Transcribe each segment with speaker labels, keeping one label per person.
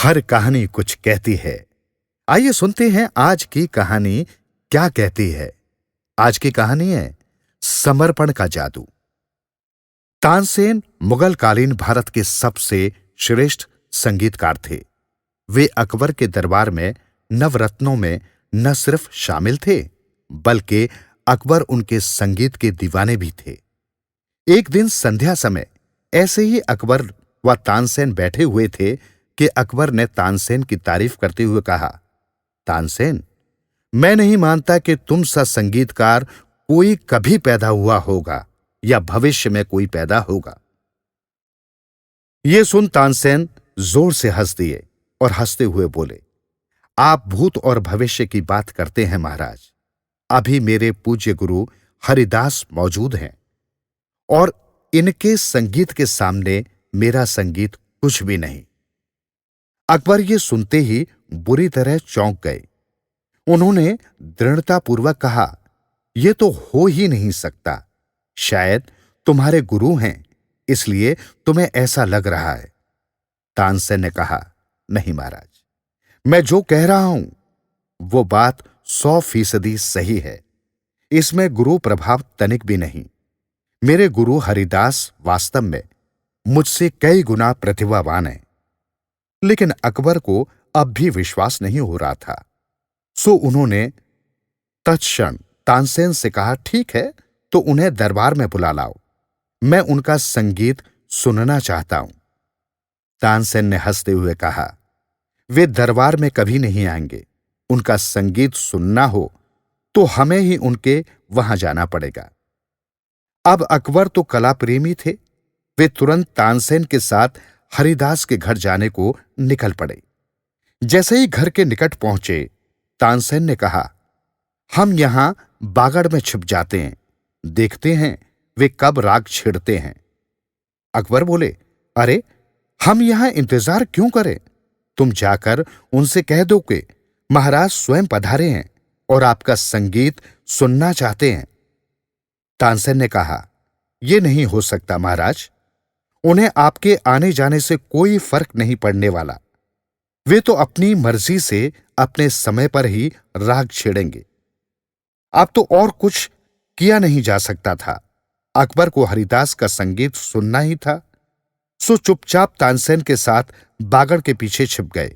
Speaker 1: हर कहानी कुछ कहती है। आइए सुनते हैं आज की कहानी क्या कहती है। आज की कहानी है समर्पण का जादू। तानसेन मुगल कालीन भारत के सबसे श्रेष्ठ संगीतकार थे। वे अकबर के दरबार में नवरत्नों में न सिर्फ शामिल थे, बल्कि अकबर उनके संगीत के दीवाने भी थे। एक दिन संध्या समय ऐसे ही अकबर व तानसेन बैठे हुए थे कि अकबर ने तानसेन की तारीफ करते हुए कहा, तानसेन, मैं नहीं मानता कि तुम सा संगीतकार कोई कभी पैदा हुआ होगा या भविष्य में कोई पैदा होगा। ये सुन तानसेन जोर से हंस दिए और हंसते हुए बोले, आप भूत और भविष्य की बात करते हैं महाराज। अभी मेरे पूज्य गुरु हरिदास मौजूद हैं और इनके संगीत के सामने मेरा संगीत कुछ भी नहीं। अकबर ये सुनते ही बुरी तरह चौंक गए। उन्होंने दृढ़तापूर्वक कहा, यह तो हो ही नहीं सकता। शायद तुम्हारे गुरु हैं, इसलिए तुम्हें ऐसा लग रहा है। तानसेन ने कहा, नहीं महाराज, मैं जो कह रहा हूं वो बात 100% सही है। इसमें गुरु प्रभाव तनिक भी नहीं। मेरे गुरु हरिदास वास्तव में मुझसे कई गुना प्रतिभावान हैं। लेकिन अकबर को अब भी विश्वास नहीं हो रहा था। सो उन्होंने तत्क्षण तानसेन से कहा, ठीक है, तो उन्हें दरबार में बुला लाओ। मैं उनका संगीत सुनना चाहता हूं। तानसेन ने हंसते हुए कहा, वे दरबार में कभी नहीं आएंगे। उनका संगीत सुनना हो तो हमें ही उनके वहां जाना पड़ेगा। अब अकबर तो कला प्रेमी थे। वे तुरंत तानसेन के साथ हरिदास के घर जाने को निकल पड़े। जैसे ही घर के निकट पहुंचे, तानसेन ने कहा, हम यहां बागड़ में छिप जाते हैं, देखते हैं वे कब राग छेड़ते हैं। अकबर बोले, अरे हम यहां इंतजार क्यों करें? तुम जाकर उनसे कह दो कि महाराज स्वयं पधारे हैं और आपका संगीत सुनना चाहते हैं। तानसेन ने कहा, यह नहीं हो सकता महाराज। उन्हें आपके आने जाने से कोई फर्क नहीं पड़ने वाला। वे तो अपनी मर्जी से अपने समय पर ही राग छेड़ेंगे। अब तो और कुछ किया नहीं जा सकता था। अकबर को हरिदास का संगीत सुनना ही था। सो चुपचाप तानसेन के साथ बागड़ के पीछे छिप गए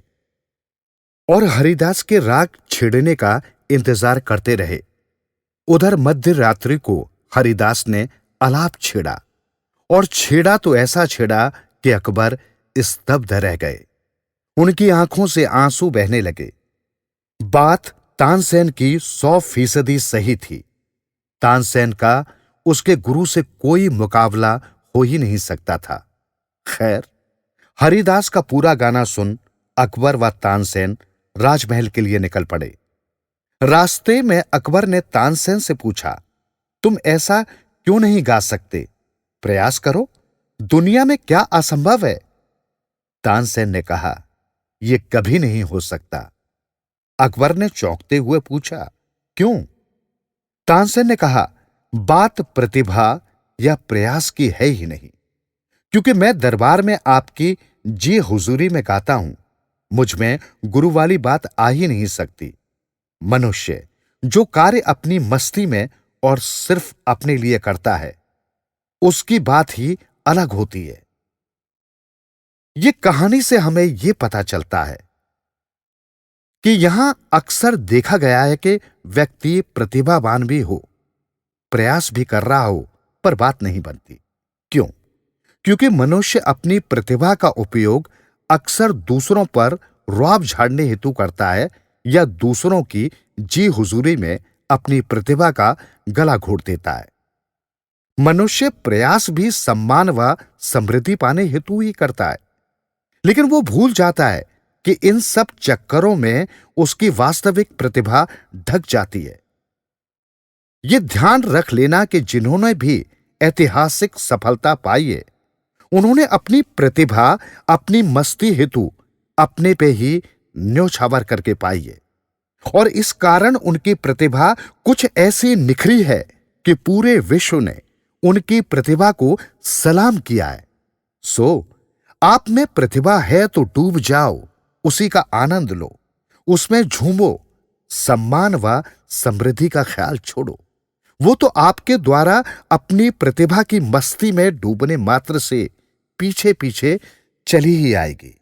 Speaker 1: और हरिदास के राग छेड़ने का इंतजार करते रहे। उधर मध्य रात्रि को हरिदास ने आलाप छेड़ा और छेड़ा तो ऐसा छेड़ा कि अकबर स्तब्ध रह गए। उनकी आंखों से आंसू बहने लगे। बात तानसेन की 100% सही थी। तानसेन का उसके गुरु से कोई मुकाबला हो ही नहीं सकता था। खैर, हरिदास का पूरा गाना सुन अकबर व तानसेन राजमहल के लिए निकल पड़े। रास्ते में अकबर ने तानसेन से पूछा, तुम ऐसा क्यों नहीं गा सकते? प्रयास करो, दुनिया में क्या असंभव है? तानसेन ने कहा, यह कभी नहीं हो सकता। अकबर ने चौंकते हुए पूछा, क्यों? तानसेन ने कहा, बात प्रतिभा या प्रयास की है ही नहीं। क्योंकि मैं दरबार में आपकी जी हुजूरी में गाता हूं, मुझ में गुरु वाली बात आ ही नहीं सकती। मनुष्य जो कार्य अपनी मस्ती में और सिर्फ अपने लिए करता है, उसकी बात ही अलग होती है। यह कहानी से हमें यह पता चलता है कि यहां अक्सर देखा गया है कि व्यक्ति प्रतिभावान भी हो, प्रयास भी कर रहा हो, पर बात नहीं बनती। क्यों? क्योंकि मनुष्य अपनी प्रतिभा का उपयोग अक्सर दूसरों पर रौब झाड़ने हेतु करता है या दूसरों की जी हुजूरी में अपनी प्रतिभा का गला घोट देता है। मनुष्य प्रयास भी सम्मान व समृद्धि पाने हेतु ही करता है, लेकिन वो भूल जाता है कि इन सब चक्करों में उसकी वास्तविक प्रतिभा ढक जाती है। यह ध्यान रख लेना कि जिन्होंने भी ऐतिहासिक सफलता पाई है, उन्होंने अपनी प्रतिभा अपनी मस्ती हेतु अपने पे ही न्योछावर करके पाई है और इस कारण उनकी प्रतिभा कुछ ऐसी निखरी है कि पूरे विश्व ने उनकी प्रतिभा को सलाम किया है। सो आप में प्रतिभा है तो डूब जाओ, उसी का आनंद लो, उसमें झूमो। सम्मान व समृद्धि का ख्याल छोड़ो। वो तो आपके द्वारा अपनी प्रतिभा की मस्ती में डूबने मात्र से पीछे पीछे चली ही आएगी।